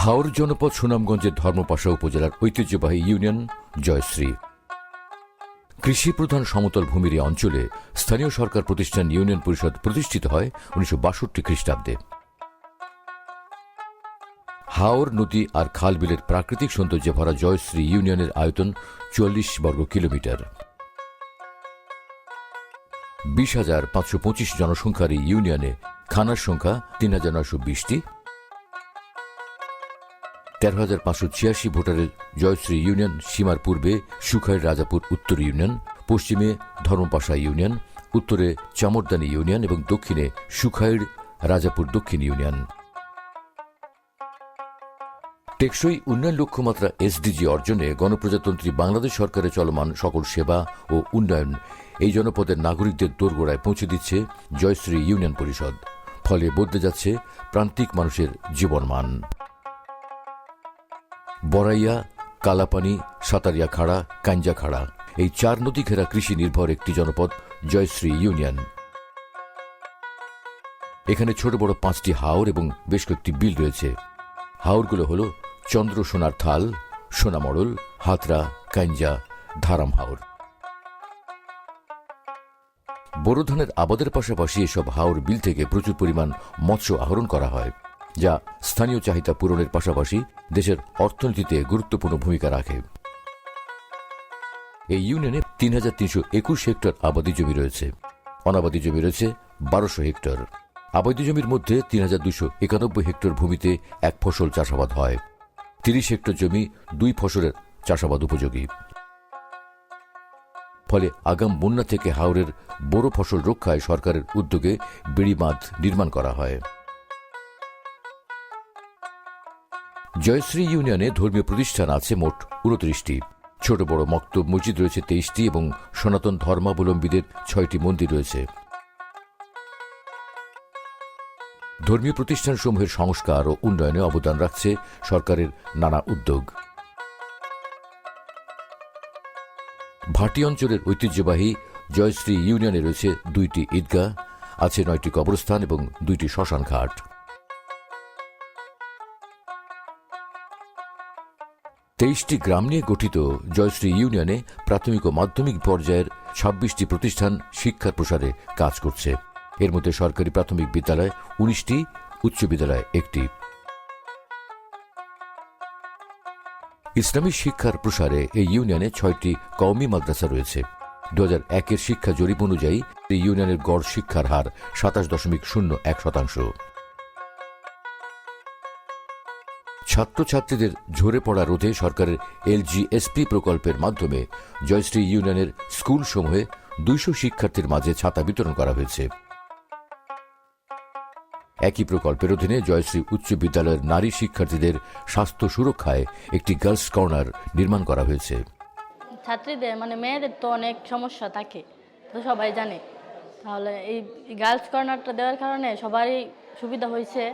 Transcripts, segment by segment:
হাওর জনপদ সুনামগঞ্জের ধর্মপাশা উপজেলার ঐতিহ্যবাহী ইউনিয়ন জয়শ্রী। কৃষি প্রধান সমতল ভূমির এই অঞ্চলে স্থানীয় সরকার প্রতিষ্ঠান ইউনিয়ন পরিষদ প্রতিষ্ঠিত হয় 1962 খ্রিস্টাব্দে। হাওর নদী আর খাল বিলের প্রাকৃতিক সৌন্দর্যে ভরা জয়শ্রী ইউনিয়নের আয়তন 44 বর্গ কিলোমিটার। 20,525 জনসংখ্যার এই ইউনিয়নে থানার সংখ্যা 3,920টি। 13,586 ভোটারের জয়শ্রী ইউনিয়ন সীমার পূর্বে সুখাইর রাজাপুর উত্তর ইউনিয়ন, পশ্চিমে ধর্মপাশা ইউনিয়ন, উত্তরে চামরদানি ইউনিয়ন এবং দক্ষিণে সুখাইর রাজাপুর দক্ষিণ ইউনিয়ন। টেকসই উন্নয়ন লক্ষ্যমাত্রা এসডিজি অর্জনে গণপ্রজাতন্ত্রী বাংলাদেশ সরকারের চলমান সকল সেবা ও উন্নয়ন এই জনপদের নাগরিকদের দোরগোড়ায় পৌঁছে দিচ্ছে জয়শ্রী ইউনিয়ন পরিষদ। ফলে বদলে যাচ্ছে প্রান্তিক মানুষের জীবনমান। বড়াইয়া, কালাপানি, সাতারিয়া খাড়া, কাঞ্জা খাড়া এই 4 নদী ঘেরা কৃষি নির্ভর একটি জনপদ জয়শ্রী ইউনিয়ন। এখানে ছোট বড় 5টি হাওর এবং বেশ কয়েকটি বিল রয়েছে। হাওরগুলো হল চন্দ্র সোনার থাল, সোনামড়ল, হাতরা, কাঞ্জা, ধারাম হাওর। বোরো ধানের আবাদের পাশাপাশি এসব হাওর বিল থেকে প্রচুর পরিমাণ মৎস্য আহরণ করা হয়, যা স্থানীয় চাহিদা পূরণের পাশাপাশি দেশের অর্থনীতিতে গুরুত্বপূর্ণ ভূমিকা রাখে। এই ইউনিয়নে 3,321 হেক্টর আবাদি জমি রয়েছে। অনাবাদি জমি রয়েছে 1200 হেক্টর। আবাদি জমির মধ্যে 3,291 হেক্টর ভূমিতে এক ফসল চাষাবাদ হয়। 30 হেক্টর জমি 2 ফসলের চাষাবাদ উপযোগী। ফলে আগাম বন্যা থেকে হাওরের বোরো ফসল রক্ষায় সরকারের উদ্যোগে বেড়ি বাঁধ নির্মাণ করা হয়। জয়শ্রী ইউনিয়নে ধর্মীয় প্রতিষ্ঠান আছে মোট 29টি। ছোট বড় মক্তব মসজিদ রয়েছে 23টি এবং সনাতন ধর্মাবলম্বীদের 6টি মন্দির রয়েছে। ধর্মীয় প্রতিষ্ঠানসমূহের সংস্কার ও উন্নয়নে অবদান রাখছে সরকারের নানা উদ্যোগ। ভাটি অঞ্চলের ঐতিহ্যবাহী জয়শ্রী ইউনিয়নে রয়েছে 2টি ঈদগাহ, আছে 9টি কবরস্থান এবং 2টি শ্মশান ঘাট। 23টি গ্রাম নিয়ে গঠিত জয়শ্রী ইউনিয়নে প্রাথমিক ও মাধ্যমিক পর্যায়ের 26টি প্রতিষ্ঠান শিক্ষার প্রসারে কাজ করছে। এর মধ্যে সরকারি প্রাথমিক বিদ্যালয় 19টি, উচ্চ বিদ্যালয় 1টি। ইসলামী শিক্ষার প্রসারে এই ইউনিয়নে 6টি কওমি মাদ্রাসা রয়েছে। 2001-এর শিক্ষা জরিপ অনুযায়ী এই ইউনিয়নের গড় শিক্ষার হার 27.01%। ছাত্রছাত্রীদের ঝরে পড়া রোধে সরকারের LGSP প্রকল্পের মাধ্যমে জয়শ্রী ইউনিয়নের স্কুলসমূহে 200 শিক্ষার্থীর মাঝে ছাতা বিতরণ করা হয়েছে। একই প্রকল্পের অধীনে জয়শ্রী উচ্চ বিদ্যালয়ের নারী শিক্ষার্থীদের স্বাস্থ্য সুরক্ষায় একটি গার্লস কর্নার নির্মাণ করা হয়েছে। ছাত্রীদের মেয়েদের তো অনেক সমস্যা থাকে, তো সবাই জানে। তাহলে এই গার্লস কর্নারটা দেওয়ার কারণে সবারই সুবিধা হয়েছে।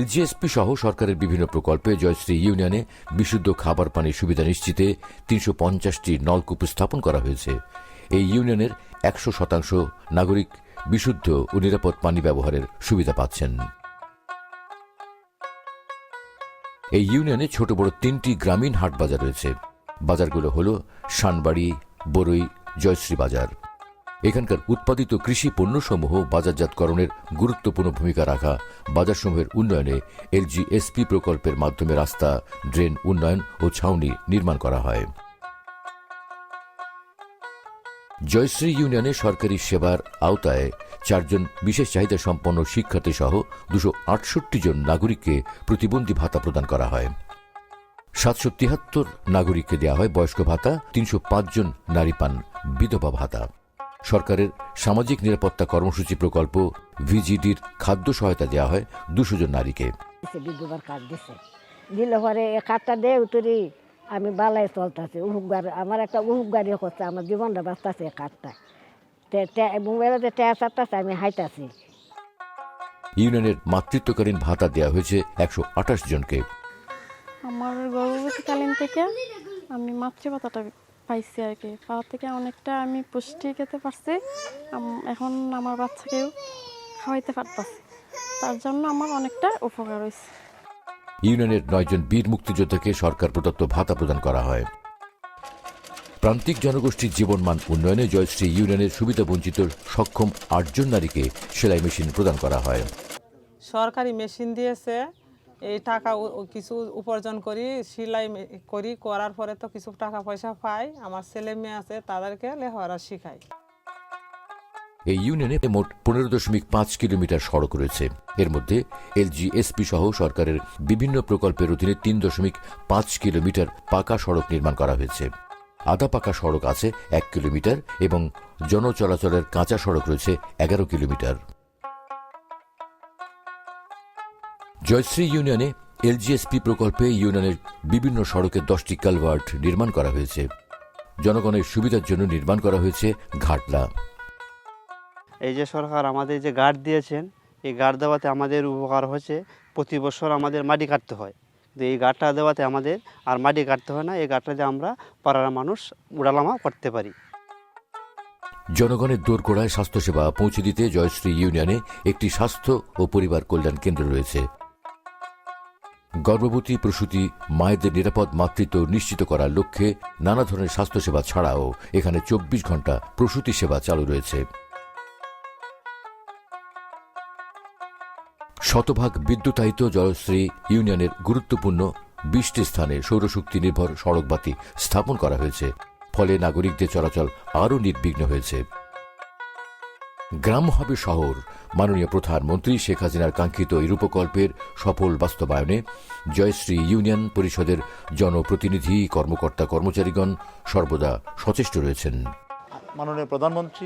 LGSP সহ সরকারের বিভিন্ন প্রকল্পে জয়শ্রী ইউনিয়নে বিশুদ্ধ খাবার পানির সুবিধা নিশ্চিতে 350টি নলকূপ স্থাপন করা হয়েছে। এই ইউনিয়নের 100% নাগরিক বিশুদ্ধ ও নিরাপদ পানি ব্যবহারের সুবিধা পাচ্ছেন। এই ইউনিয়নে ছোট বড় 3টি গ্রামীণ হাট বাজার রয়েছে। বাজারগুলো হল শানবাড়ি, বরই, জয়শ্রী বাজার। এখানকার উৎপাদিত কৃষি পণ্যসমূহ বাজারজাতকরণের গুরুত্বপূর্ণ ভূমিকা রাখা বাজারসমূহের উন্নয়নে LGSP প্রকল্পের মাধ্যমে রাস্তা, ড্রেন উন্নয়ন ও ছাউনি নির্মাণ করা হয়। জয়শ্রী ইউনিয়নে সরকারি সেবার আওতায় 4 জন বিশেষ চাহিদা সম্পন্ন শিক্ষার্থী সহ 268 জন নাগরিককে প্রতিবন্ধী ভাতা প্রদান করা হয়। 773 নাগরিককে দেওয়া হয় বয়স্ক ভাতা, 305 জন নারী পান বিধবা ভাতা। সরকারের সামাজিক নিরাপত্তা কর্মসূচি প্রকল্প VGDর খাদ্য সহায়তা দেওয়া হয় 200 জন নারীকে। আমি বালাই চলতেছি, আমার একটা গাড়ি করছে, আমার জীবনটা বাঁচতেছে কাঠটা আমি হাইতাছি। ইউনিয়নের মাতৃত্বকালীন ভাতা দেওয়া হয়েছে 128 জনকে। আমার গর্ভবতীকালীন থেকে আমি মাতৃভাতাটা পাইছি আর কি, পাওয়ার থেকে অনেকটা আমি পুষ্টি খেতে পারছি। এখন আমার বাচ্চাকেও খাওয়াইতে পারতেছি, তার জন্য আমার অনেকটা উপকার হয়েছে। ইউনিয়নের 9 জন বীর মুক্তিযোদ্ধাকে সরকার প্রদত্ত ভাতা প্রদান করা হয়। প্রান্তিক জনগোষ্ঠীর জীবনমান উন্নয়নে জয়শ্রী ইউনিয়নের সুবিধাবঞ্চিত সক্ষম 8 জন নারীকে সেলাই মেশিন প্রদান করা হয়। সরকারি মেশিন দিয়েছে, এই টাকা কিছু উপার্জন করি, সেলাই করার পরে তো কিছু টাকা পয়সা পাই। আমার ছেলে মেয়ে আছে, তাদেরকে লেখাপড়া শিখাই। এই ইউনিয়নে মোট 15.5 কিলোমিটার সড়ক রয়েছে। এর মধ্যে এলজিএসপি সহ সরকারের বিভিন্ন প্রকল্পের অধীনে 3.5 কিলোমিটার পাকা সড়ক নির্মাণ করা হয়েছে। আধা পাকা সড়ক আছে 1 কিলোমিটার এবং জনচলাচলের কাঁচা সড়ক রয়েছে 11 কিলোমিটার। জয়শ্রী ইউনিয়নে এলজিএসপি প্রকল্পে ইউনিয়নের বিভিন্ন সড়কে 10টি কালভার্ট নির্মাণ করা হয়েছে। জনগণের সুবিধার জন্য নির্মাণ করা হয়েছে ঘাটলা। এই যে সরকার আমাদের যে গার্ড দিয়েছেন, এই গার্ড দেওয়াতে আমাদের উপকার হচ্ছে। প্রতি বছর আমাদের মাটি কাটতে হয়, কিন্তু এই গার্ডটা দেওয়াতে আমাদের আর মাটি কাটতে হয় না। এই গার্ডটা দিয়ে আমরা পাড়ার মানুষ উড়ালামা করতে পারি। জনগণের দোরগোড়ায় স্বাস্থ্যসেবা পৌঁছে দিতে জয়শ্রী ইউনিয়নে একটি স্বাস্থ্য ও পরিবার কল্যাণ কেন্দ্র রয়েছে। গর্ভবতী প্রসূতি মায়েদের নিরাপদ মাতৃত্ব নিশ্চিত করার লক্ষ্যে নানা ধরনের স্বাস্থ্যসেবা ছাড়াও এখানে 24 ঘণ্টা প্রসূতি সেবা চালু রয়েছে। শতভাগ বিদ্যুতায়িত জয়শ্রী ইউনিয়নের গুরুত্বপূর্ণ 20টি স্থানে সৌরশক্তি নির্ভর সড়কবাতি স্থাপন করা হয়েছে। ফলে নাগরিকদের চলাচল আরও নির্বিঘ্ন হয়েছে। গ্রাম হবে শহর, মাননীয় প্রধানমন্ত্রী শেখ হাসিনার কাঙ্ক্ষিত এই রূপকল্পের সফল বাস্তবায়নে জয়শ্রী ইউনিয়ন পরিষদের জনপ্রতিনিধি, কর্মকর্তা, কর্মচারীগণ সর্বদা সচেষ্ট রয়েছেন। মাননীয় প্রধানমন্ত্রী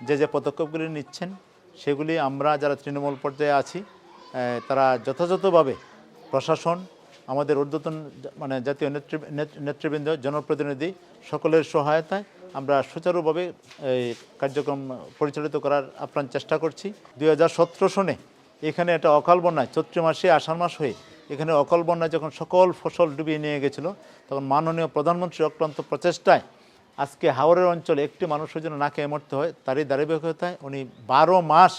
যে পদক্ষেপগুলি নিচ্ছেন, সেগুলি আমরা যারা তৃণমূল পর্যায়ে আছি তারা যথাযথভাবে প্রশাসন, আমাদের ঊর্ধ্বতন জাতীয় নেতৃবৃন্দ, জনপ্রতিনিধি সকলের সহায়তায় আমরা সুচারুভাবে এই কার্যক্রম পরিচালিত করার আপ্রাণ চেষ্টা করছি। 2017 সনে এখানে একটা অকাল বন্যায়, চৈত্র মাসে আষাঢ় মাস হয়ে এখানে অকাল বন্যায় যখন সকল ফসল ডুবিয়ে নিয়ে গেছিল, তখন মাননীয় প্রধানমন্ত্রীর অক্লান্ত প্রচেষ্টায় আজকে হাওরের অঞ্চলে একটি মানুষের জন্য না খেয়ে মরতে হয়, তারই ধারাবাহিকতায় উনি 12 মাস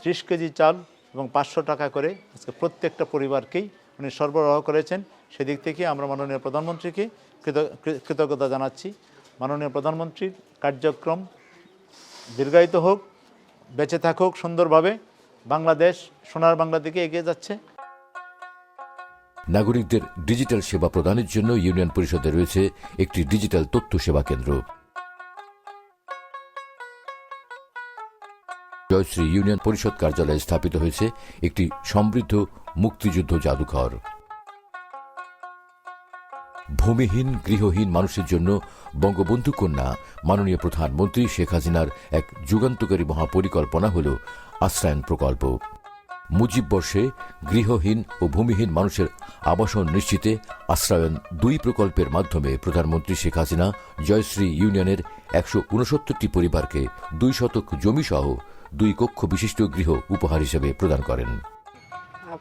30 কেজি চাল এবং 500 টাকা করে আজকে প্রত্যেকটা পরিবারকেই উনি সরবরাহ করেছেন। সেদিক থেকে আমরা মাননীয় প্রধানমন্ত্রীকে কৃতজ্ঞতা জানাচ্ছি। মাননীয় প্রধানমন্ত্রীর কার্যক্রম দীর্ঘায়িত হোক, বেঁচে থাকুক সুন্দরভাবে। বাংলাদেশ সোনার বাংলা দিকে এগিয়ে যাচ্ছে। নাগরিকদের ডিজিটাল সেবা প্রদানের জন্য ইউনিয়ন পরিষদে রয়েছে একটি ডিজিটাল তথ্য সেবা কেন্দ্র। জয়শ্রী ইউনিয়ন পরিষদ কার্যালয়ে স্থাপিত হয়েছে একটি সমৃদ্ধ মুক্তিযুদ্ধ জাদুঘর। ভূমিহীন, গৃহহীন মানুষের জন্য বঙ্গবন্ধু কন্যা মাননীয় প্রধানমন্ত্রী শেখ হাসিনার এক যুগান্তকারী মহাপরিকল্পনা হল আশ্রয়ন প্রকল্প। মুজিব বর্ষে গৃহহীন ও ভূমিহীন মানুষের আবাসন নিশ্চিতে আশ্রয়ন 2 প্রকল্পের মাধ্যমে প্রধানমন্ত্রী শেখ হাসিনা জয়শ্রী ইউনিয়নের 169টি পরিবারকে 2 শতক জমি সহ 2 কক্ষ বিশিষ্ট গৃহ উপহার হিসেবে প্রদান করেন।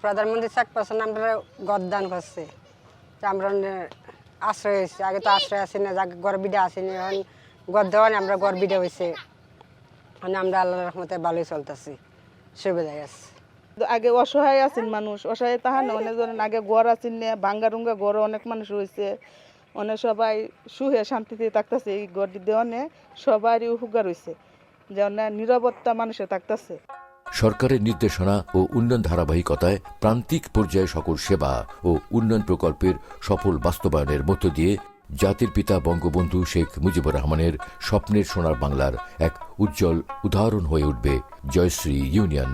প্রধানমন্ত্রী শেখ হাসিনা আমরা গদ্দান করছে, আমরা আশ্রয় হয়েছে। আগে তো আশ্রয় আসেনি, গর্বিটা আসেনি, এখন গদ দেওয়ানি আমরা গর্বিটা হয়েছে। আমরা আল্লাহর রহমতে ভালোই চলতেছি, সুবিধায় আছে। আগে অসহায় আছেন মানুষ, অসহায় তাহার না অনেক ধরেন আগে গড় আছেন না, ভাঙ্গা রুঙ্গা গড় অনেক মানুষ রয়েছে, অনেক সবাই সুহে শান্তিতে থাকতেছে। এই গড় দেওয়ানে সবারই উপকার হয়েছে, যেমন নিরাপত্তা মানুষে থাকতেছে। সরকারের নির্দেশনা ও উন্নয়ন ধারাবাহিকতায় প্রান্তিক পর্যায়ে সকল সেবা ও উন্নয়ন প্রকল্পের সফল বাস্তবায়নের মধ্য দিয়ে জাতির পিতা বঙ্গবন্ধু শেখ মুজিবুর রহমানের স্বপ্নের সোনার বাংলার এক উজ্জ্বল উদাহরণ হয়ে উঠবে জয়শ্রী ইউনিয়ন।